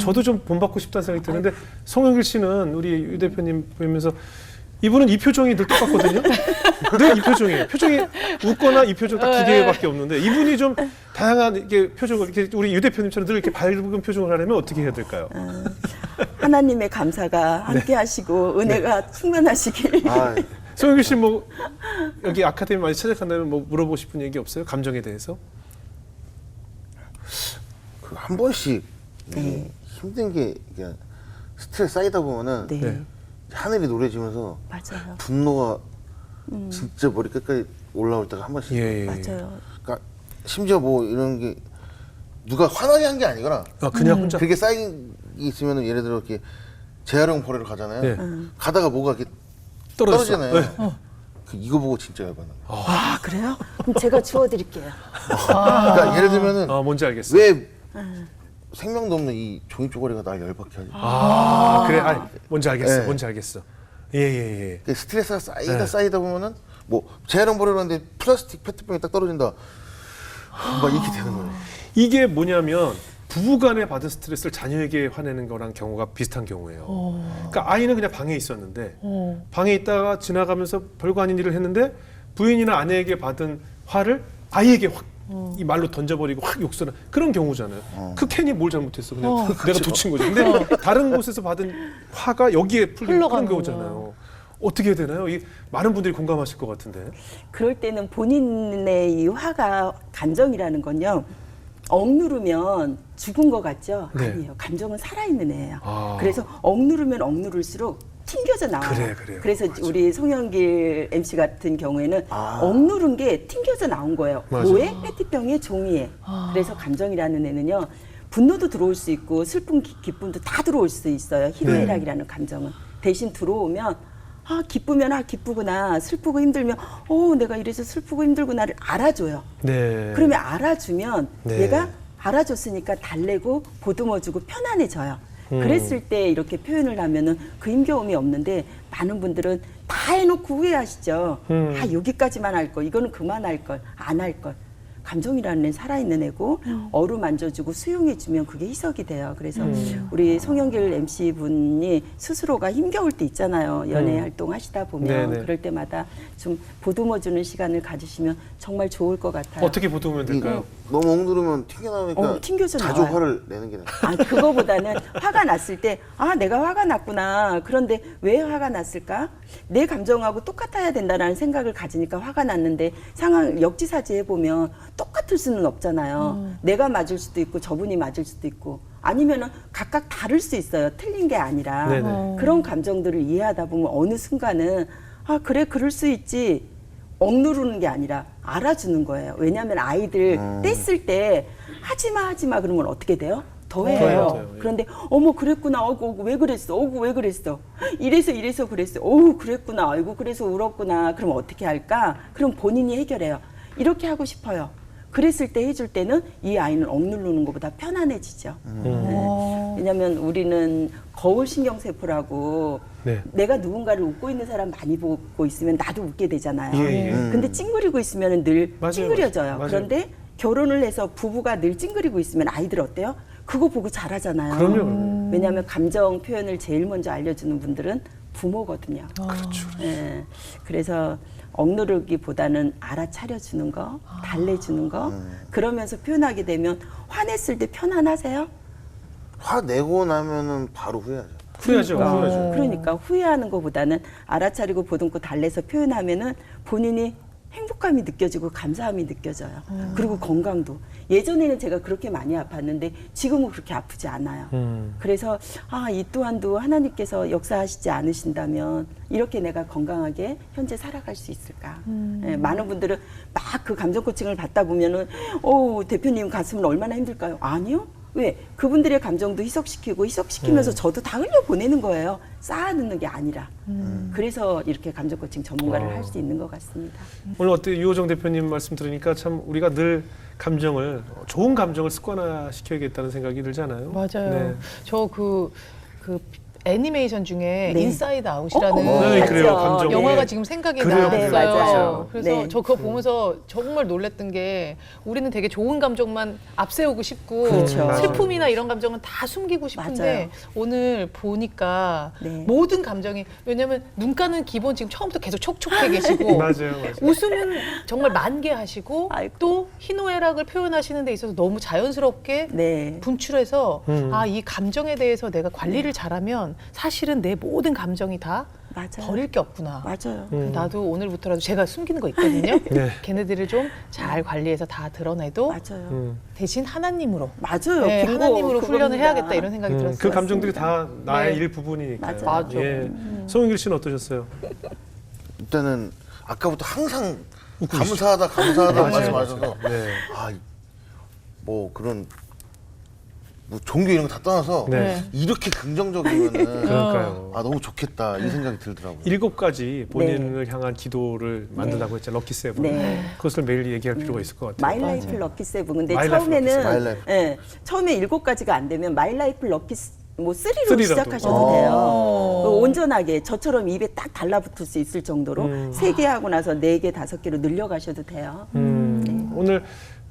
저도 좀 본받고 싶다는 생각이 드는데 송영길 씨는 우리 유 대표님 보면서 이분은 이 표정이 늘 똑같거든요. 늘 이 표정이에요. 표정이 웃거나 이 표정 딱 두 개밖에 없는데 이분이 좀 다양한 이렇게 표정을 이렇게 우리 유 대표님처럼 늘 이렇게 밝은 표정을 하려면 어떻게 해야 될까요? 하나님의 감사가 함께 하시고 은혜가 충만하시길. 아, 송영길 씨 뭐 여기 아카데미 많이 찾아간다면 뭐 물어보고 싶은 얘기 없어요? 감정에 대해서? 그 한 번씩 네. 힘든 게 그냥 스트레스 쌓이다 보면은 네. 네. 하늘이 노래지면서 맞아요. 분노가 진짜 머리 끝까지 올라올 때가 한 번씩. 예, 예. 맞아요. 그러니까 심지어 뭐 이런 게 누가 화나게 한 게 아니거나 아, 그냥 혼자. 그렇게 쌓인 게 있으면은 예를 들어 이렇게 재활용 보러를 가잖아요. 네. 가다가 뭐가 이렇게 떨어졌어. 떨어지잖아요. 네. 그 이거 보고 진짜 열받는 거예요. 아 그래요? 그럼 제가 주워드릴게요. 그러니까 예를 들면은 아, 뭔지 알겠어. 왜 생명도 없는 이 종이 쪼가리가 날 열받게 하지? 아, 그래. 아니, 뭔지 알겠어. 네. 뭔지 알겠어. 예, 예, 예. 그 스트레스가 쌓이다 네. 쌓이다 보면은 뭐 재활용 보러를 하는데 플라스틱 페트병이 딱 떨어진다. 막 이렇게 되는 거예요. 이게 뭐냐면 부부간에 받은 스트레스를 자녀에게 화내는 거랑 경우가 비슷한 경우예요. 그러니까 아이는 그냥 방에 있었는데 방에 있다가 지나가면서 별거 아닌 일을 했는데 부인이나 아내에게 받은 화를 아이에게 확 이 말로 던져버리고 확 욕설하는 그런 경우잖아요. 그 캔이 뭘 잘못했어? 그냥 내가 도친 거지. 근데 다른 곳에서 받은 화가 여기에 풀리는 그런 흘러가는 경우잖아요. 어떻게 해야 되나요? 이 많은 분들이 공감하실 것 같은데. 그럴 때는 본인의 이 화가 감정이라는 건요. 억누르면 죽은 것 같죠? 네. 아니에요. 감정은 살아있는 애예요. 아. 그래서 억누르면 억누를수록 튕겨져 나와요. 그래요. 그래서 맞아. 우리 송영길 MC 같은 경우에는 억누른 게 튕겨져 나온 거예요. 맞아. 뭐에? 페트병에 종이에. 그래서 감정이라는 애는요. 분노도 들어올 수 있고 슬픔, 기쁨도 다 들어올 수 있어요. 희노애락이라는 감정은. 대신 들어오면 기쁘면 기쁘구나. 슬프고 힘들면 내가 이래서 슬프고 힘들구나를 알아줘요. 네. 그러면 알아주면 네. 얘가 알아줬으니까 달래고 보듬어주고 편안해져요. 그랬을 때 이렇게 표현을 하면은 그 힘겨움이 없는데 많은 분들은 다 해놓고 후회하시죠. 여기까지만 할 걸, 이거는 그만할 걸, 안 할 걸. 감정이라는 애는 살아있는 애고 어루만져주고 수용해주면 그게 희석이 돼요. 그래서 우리 송영길 MC 분이 스스로가 힘겨울 때 있잖아요. 연애 활동하시다 보면 네네. 그럴 때마다 좀 보듬어주는 시간을 가지시면 정말 좋을 것 같아요. 어떻게 보듬으면 될까요? 너무 억누르면 튕겨나오니까 튕겨져 자주 나와요. 화를 내는 게 나아요. 그거보다는 화가 났을 때 내가 화가 났구나. 그런데 왜 화가 났을까? 내 감정하고 똑같아야 된다라는 생각을 가지니까 화가 났는데 상황 역지사지 해보면 똑같을 수는 없잖아요. 내가 맞을 수도 있고 저분이 맞을 수도 있고 아니면은 각각 다를 수 있어요. 틀린 게 아니라. 네네. 그런 감정들을 이해하다 보면 어느 순간은 그래 그럴 수 있지. 억누르는 게 아니라 알아주는 거예요. 왜냐하면 아이들 뗐을 때 하지마 그러면 어떻게 돼요? 더 해요. 더해요. 예. 그런데 그랬구나. 왜 그랬어? 왜 그랬어? 이래서 그랬어. 그랬구나. 아이고 그래서 울었구나. 그럼 어떻게 할까? 그럼 본인이 해결해요. 이렇게 하고 싶어요. 그랬을 때 해줄 때는 이 아이는 억누르는 것보다 편안해지죠. 네. 왜냐하면 우리는 거울 신경세포라고 네. 내가 누군가를 웃고 있는 사람 많이 보고 있으면 나도 웃게 되잖아요. 예. 근데 찡그리고 있으면 늘 맞아요, 찡그려져요. 맞아요. 그런데 결혼을 해서 부부가 늘 찡그리고 있으면 아이들 어때요? 그거 보고 잘하잖아요. 그럼요. 왜냐하면 감정 표현을 제일 먼저 알려주는 분들은 부모거든요. 그렇죠. 예. 그래서 억누르기보다는 알아차려주는 거, 달래주는 거, 그러면서 표현하게 되면 화냈을 때 편안하세요? 화 내고 나면은 바로 후회하죠. 후회하죠. 후회하죠. 그러니까 후회하는 것보다는 알아차리고 보듬고 달래서 표현하면은 본인이 행복감이 느껴지고 감사함이 느껴져요. 그리고 건강도. 예전에는 제가 그렇게 많이 아팠는데 지금은 그렇게 아프지 않아요. 그래서 이 또한도 하나님께서 역사하시지 않으신다면 이렇게 내가 건강하게 현재 살아갈 수 있을까. 예, 많은 분들은 막 그 감정 코칭을 받다 보면은 대표님 가슴은 얼마나 힘들까요? 아니요. 왜? 그분들의 감정도 희석시키면서 저도 다 흘려보내는 거예요. 쌓아놓는 게 아니라. 그래서 이렇게 감정 코칭 전문가를 할 수 있는 것 같습니다. 오늘 어때요? 유호정 대표님 말씀 들으니까 참 우리가 늘 감정을 좋은 감정을 습관화 시켜야겠다는 생각이 들잖아요. 맞아요. 네. 저 그 애니메이션 중에 네. 인사이드 아웃이라는 네, 그래요. 감정. 영화가 지금 생각이 그래요. 났어요. 네, 맞아요. 그래서 네. 저 그거 보면서 정말 놀랬던 게 우리는 되게 좋은 감정만 앞세우고 싶고 그렇죠. 슬픔이나 이런 감정은 다 숨기고 싶은데 맞아요. 오늘 보니까 네. 모든 감정이 왜냐면 눈가는 기본 지금 처음부터 계속 촉촉해 계시고 맞아요. 웃음은 정말 만개하시고 아이고. 또 희노애락을 표현하시는 데 있어서 너무 자연스럽게 네. 분출해서 이 감정에 대해서 내가 관리를 잘하면 사실은 내 모든 감정이 다 맞아요. 버릴 게 없구나. 맞아요. 나도 오늘부터라도 제가 숨기는 거 있거든요. 네. 걔네들을 좀 잘 관리해서 다 드러내도 맞아요. 대신 하나님으로 맞아요. 네, 빙고 하나님으로 훈련을 그겁니다. 해야겠다 이런 생각이 들었어요. 그 감정들이 다 나의 네. 일부분이니까요. 맞아요. 맞아. 예. 송영길 씨는 어떠셨어요? 일단은 아까부터 항상 웃고 감사하다 맞아요, 말씀하셔서 맞아요. 네. 뭐 그런 뭐 종교 이런 거 다 떠나서 네. 이렇게 긍정적이면은 그러니까요. 너무 좋겠다 이 생각이 들더라고요. 7가지 본인을 향한 기도를 만든다고 했죠. 럭키 세븐. 네. 그것을 매일 얘기할 필요가 있을 것 같아요. 마일라이프 럭키 세븐. 근데 마이 라이프 럭키 세븐. 마이 처음에는 라이프. 처음에 7가지가 안 되면 마일라이프 럭키 3로 쓰리라도. 시작하셔도 돼요. 온전하게 저처럼 입에 딱 달라붙을 수 있을 정도로 3개 하고 나서 4개, 5개로 늘려가셔도 돼요. 오늘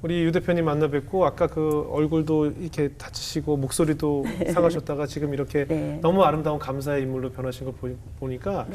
우리 유 대표님 만나 뵙고 아까 그 얼굴도 이렇게 다치시고 목소리도 상하셨다가 지금 이렇게 네. 너무 아름다운 감사의 인물로 변하신 걸 보니까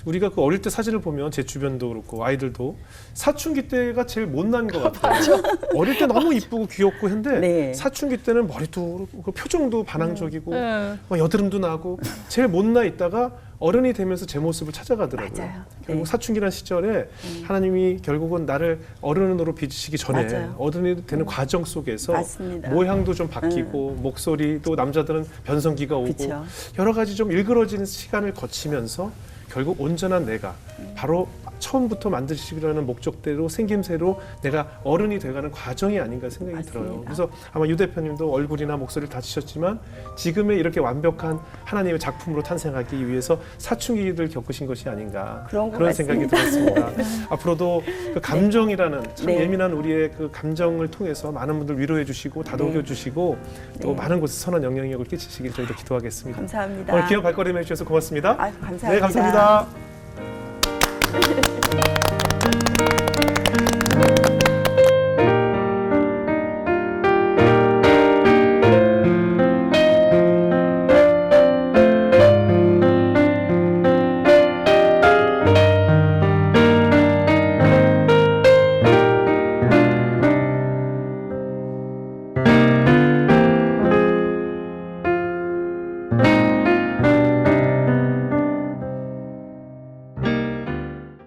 우리가 그 어릴 때 사진을 보면 제 주변도 그렇고 아이들도 사춘기 때가 제일 못난 것 같아요. 어릴 때 너무 이쁘고 귀엽고 했는데 네. 사춘기 때는 머리도 그렇고 표정도 반항적이고 네. 막 여드름도 나고 제일 못나 있다가 어른이 되면서 제 모습을 찾아가더라고요. 맞아요. 결국 네. 사춘기란 시절에 하나님이 결국은 나를 어른으로 빚으시기 전에 맞아요. 어른이 되는 과정 속에서 맞습니다. 모양도 좀 바뀌고 목소리도 남자들은 변성기가 오고 그쵸. 여러 가지 좀 일그러지는 시간을 거치면서 결국 온전한 내가 바로 처음부터 만드시려는 목적대로 생김새로 내가 어른이 돼가는 과정이 아닌가 생각이 맞습니다. 들어요. 그래서 아마 유 대표님도 얼굴이나 목소리를 다치셨지만 지금의 이렇게 완벽한 하나님의 작품으로 탄생하기 위해서 사춘기를 겪으신 것이 아닌가 그런 것 생각이 들었습니다. 앞으로도 그 감정이라는 참 네. 예민한 우리의 그 감정을 통해서 많은 분들 위로해 주시고 다독여 네. 주시고 또 네. 많은 곳에 선한 영향력을 끼치시길 저희도 기도하겠습니다. 감사합니다. 오늘 귀한 발걸음 해주셔서 고맙습니다. 아유, 감사합니다. 네, 감사합니다.